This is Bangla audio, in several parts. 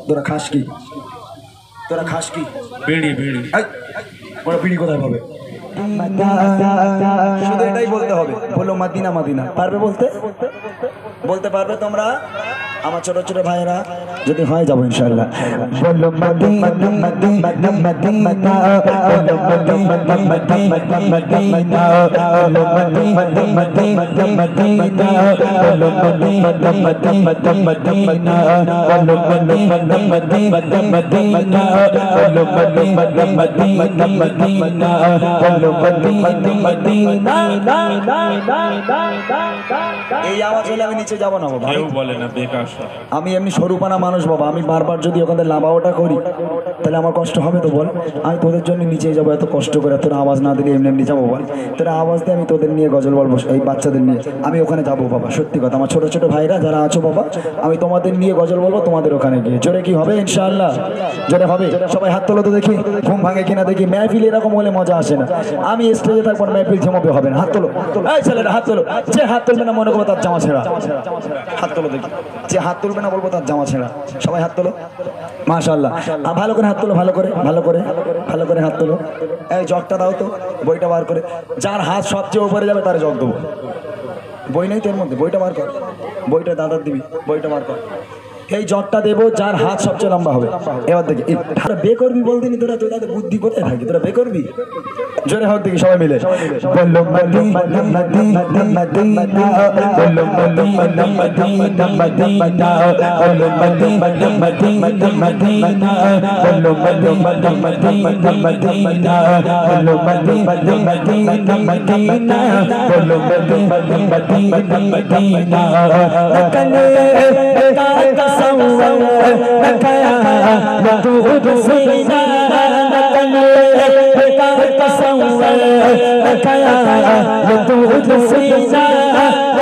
তোরা খাস কি? তোরা খাস কি? বিড়ি বিড়ি। ওরা বিড়ি কোথায় পাবে? শুধু এটাই বলতে হবে, বলো মদিনা মদিনা। পারবে বলতে? বলতে পারবে তোমরা? আমার ছোট ছোট ভাইয়েরা যদি হয় যাবো ইনশাআল্লাহ। বলো মদিনা মদিনা মদিনা, বলো মদিনা মদিনা মদিনা, বলো মদিনা মদিনা মদিনা, বলো মদিনা মদিনা মদিনা, বলো মদিনা মদিনা মদিনা, বলো মদিনা মদিনা মদিনা, বলো মদিনা মদিনা। এই আওয়াজ হলে আমি নিচে যাবো না বাবা। কেউ বলে না বেকার। আমি এমনি সরুপানা মানুষ বাবা, আমি বারবার যদি ওখানে লাভাওটা করি তাহলে আমার কষ্ট হবে তো বল। আমি তোদের জন্য নিচে যাবো এত কষ্ট করে, তোরা আওয়াজ না দিলে এমনি এমনি যাবো বল? তোরা আওয়াজ দিয়ে আমি তোদের নিয়ে গজল বলবো, এই বাচ্চাদের নিয়ে আমি ওখানে যাবো বাবা। সত্যি কথা, আমার ছোট ছোট ভাইরা যারা আছো বাবা, আমি তোমাদের নিয়ে গজল বলবো তোমাদের ওখানে গিয়ে। জোরে কি হবে ইনশাআল্লাহ? জোরে হবে? সবাই হাত তোলো তো দেখি, ঘুম ভাঙে কিনা দেখি। মেহফিল এরকম হলে মজা আসে না। আমি স্টেজে থাকবো, মেহফিল জমাবে হবে না। হাত তোলো, এই ছেলেটা হাত তোলো। যে হাত তুলবে না মনে করবো তার জামা ছেঁড়া। হাত তোলো দেখি। যে হাত তুলবে না বলবো তার জামা ছেঁড়া। সবাই হাত তোলো, মাশাআল্লাহ। ভালো করে হাত তোলো, ভালো করে ভালো করে ভালো করে হাত তোলো। এই জগটা দাও তো, বইটা বার করে। যার হাত সবচেয়ে উপরে যাবে তার জগ দেবো। বই নেই তোর মধ্যে? বইটা বার কর, বইটা দাদার দিবি, বইটা বার কর। এই জগটা দেবো যার হাত সবচেয়ে লম্বা হবে। এবার দেখি বে করবি বলদিনি তোরা, তোদের বুদ্ধি কোথায় থাকে? তোরা বে করবি? জোরে হোক দেখি সবাই মিলে। বলো মদিনা মদিনা মদিনা, বলো মদিনা মদিনা মদিনা, বলো মদিনা মদিনা মদিনা, বলো মদিনা মদিনা মদিনা, বলো মদিনা মদিনা মদিনা, বলো মদিনা মদিনা মদিনা। নকলে tasawwur nakaya madud sina, nakale tasawwur nakaya madud sina,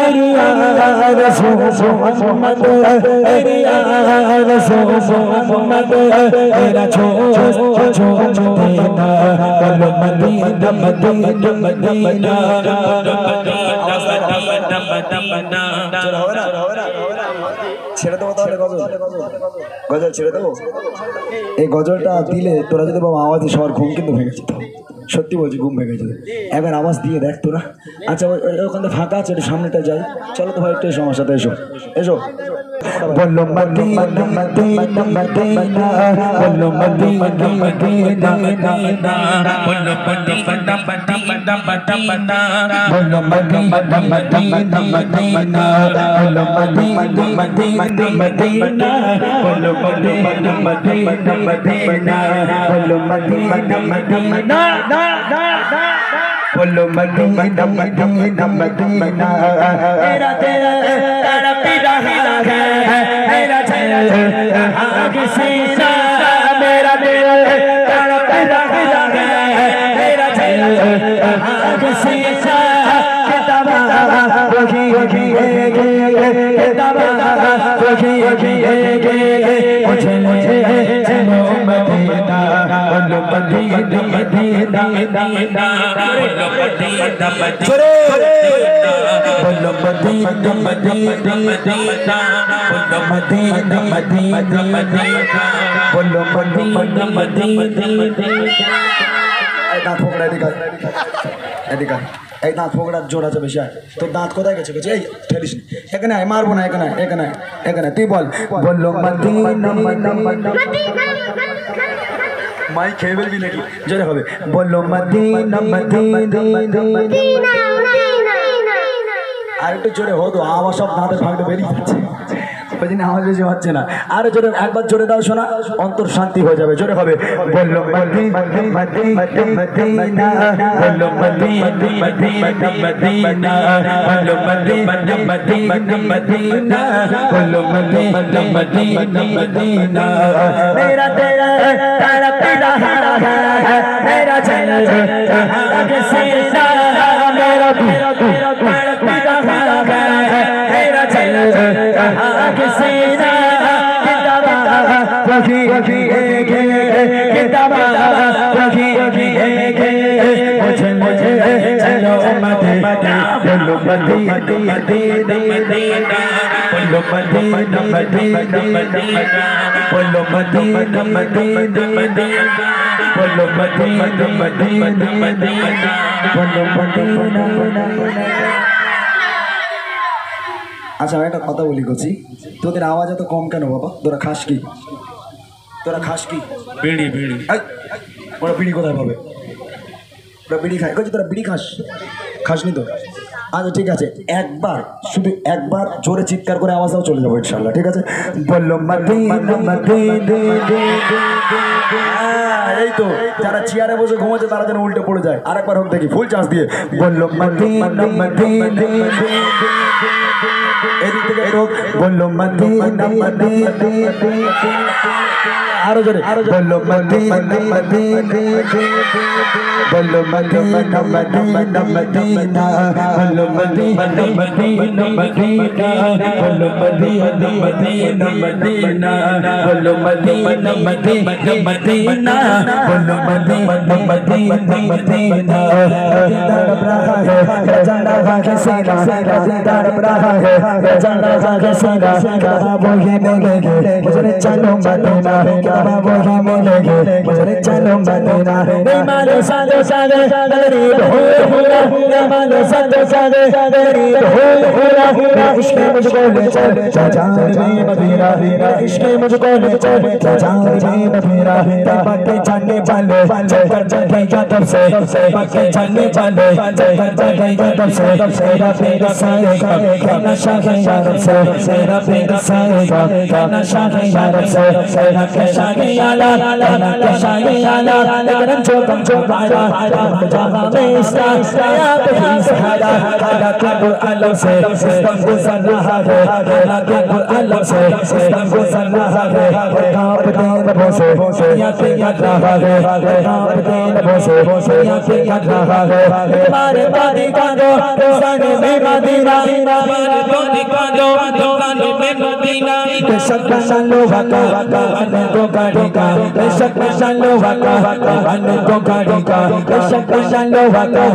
ya rasul Muhammad, ya rasul Muhammad, era cho Medina, bolo Medina Medina Medina। ছেড়ে দেবো তাহলে গজল? গজল ছেড়ে দেবো? এই গজলটা দিলে তোরা যদি বাবা আওয়াজ দিয়ে সবার ঘুম কিন্তু ভেঙে যেত। সত্যি বলছি, ঘুম ভেঙে যেত। একবার আওয়াজ দিয়ে দেখ তোরা। আচ্ছা ওখানে ফাঁকা আছে, একটু সামনেটা যাই। চলো তো ভাই একটু এসো আমার সাথে, এসো এসো। বলো মদিনা মদিনা মদিনা, বলো মদিনা মদিনা মদিনা, বলো মদিনা মদিনা মদিনা, বলো মদিনা মদিনা মদিনা, বলো মদিনা মদিনা মদিনা, বলো মদিনা মদিনা মদিনা, বলো মদিনা মদিনা, বলো মদিনা মদিনা মদিনা। तेरा तेरा तेरा पीरा है, मेरा सीना, मेरा तेरा पीरा है, मेरा सीना। किताबा रखी किताबा रखी मुझे चलो मदीना, बोलो मदीना मदीना मदीना, बोलो मदीना मदीना, बोलो मदीना मदीना मदीना, बोलो मदीना मदीना मदीना, बोलो मदीना मदीना मदीना। এই দাঁত ফোকড়া এদিকে এদিকে, এই দাঁত ফোকড়ার জোর আছে বেশি। তোর দাঁত কোথায় গেছে? এই ঠেলিস এখানে, মারবো না। এখানে এখানে এখানে তুই বল, বললো মদিনা মদিনা। মাই খেয়ে ফেলবি নাকি? জোরে হবে, বললো মদিনা মদিনা। আর একটু জোরে হতো, আমার সব দাঁতের ফাঁকটা বেরিয়ে যাচ্ছে, ওই জন্য আওয়াজ বেশি হচ্ছে না। আরে জোরে একবার জোরে দাও শোনা, অন্তর শান্তি হয়ে যাবে। জোরে হবে, বললো মদিনা মদিনা, বললো মদিনা মদিনা মদিনা, বললো মদিনা মদিনা মদিনা, বললো মদিনা মদিনা মদিনা। मेरा तेरा तेरा पीरा है, मेरा सीना, मेरा पीरा है, मेरा सीना। किताबा रखी किताबा रखी मुझे चलो मदीना, बोलो मदीना मदीना मदीना। बोलो मदीना मदीना मदीना बोलो मदीना मदीना मदीना बोलो मदीना मदीना मदीना बोलो मदीना। আচ্ছা আমি একটা কথা বলি করছি, তোদের আওয়াজ এত কম কেন বাবা? তোরা খাস কি? তোরা খাস কি? बीड़ी बीड़ी এই, ওরা বিড়ি কোথায় পাবে? ওরা বিড়ি খায় করছি, তোরা বিড়ি খাস? খাসনি তো? আচ্ছা ঠিক আছে, একবার শুধু একবার জোরে চিৎকার করে আওয়াজ দাও, চলে যাবো ইনশাল্লাহ। ঠিক আছে? বললো এই তো যারা চেয়ারে বসে ঘুমোচ্ছে তারা যেন উল্টে পড়ে যায়। আরেকবার হোক দেখি ফুল চান্স দিয়ে। বললো এদিক থেকে হোক, বললো আরো জোরে বললো মদিনা বললো মদিনা মদিনা মদিনা বললো মদিনা মদিনা মদিনা বললো মদিনা মদিনা মদিনা বললো মদিনা মদিনা মদিনা বললো মদিনা মদিনা মদিনা। जिंदार रहा है रजाना भागे सीना, जिंदार रहा है रजाना भागे सीना, वो ही मिलेंगे मुझे चलो मदीना, वो ही मिलेंगे मुझे चलो मदीना। मानो सादे सादे गरीब हो पूरा, मानो सादे सादे गरीब हो पूरा, इश्क मुझको ले चल जाने मदीना, इश्क मुझको ले चल जाने मदीना। पक्के जाने वाले चक्कर चढ़ेगा तब से, पक्के जाने वाले चक्कर चढ़ेगा तब से, मेरा पेड़ा साएगा नशा है यारब से, मेरा पेड़ा साएगा नशा है यारब से, मेरा कैसा है आला आला कैसा है आला, लेकिन जो कम जो पाया जहां में इसका या पे ही सहारा, आला के कुरान से सिस्टम गुजर रहा है, आला के कुरान से सिस्टम गुजर रहा है, कांपते लबों से या पे याद रहा है, कांपते लबों से या पे याद रहा है। मारे बारी कांदो साने में मदीना, मारे बारी कांदो दुकानों में मदीना। बेशक मसालो वाका अने को गाड़ी का, बेशक मसालो वाका अने को गाड़ी का, बेशक मसालो वाका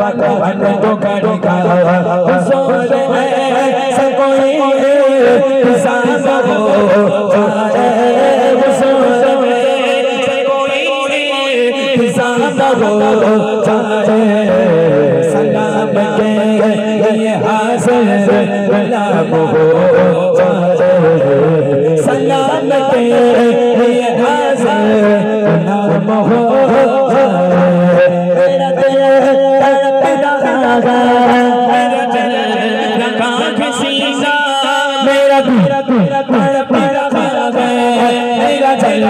अने को गाड़ी का। हुजूर से कोई हिसाब हो जाए, हुजूर से कोई हिसाब हो जाए, सलाम के ये हासिल गुलाम हो जाए, सलाम के ये हासिल गुलाम हो जाए। मेरा दिल तड़प रहा है, मेरा दिल रखा किसीना, मेरा दिल तड़प रहा है, मेरा दिल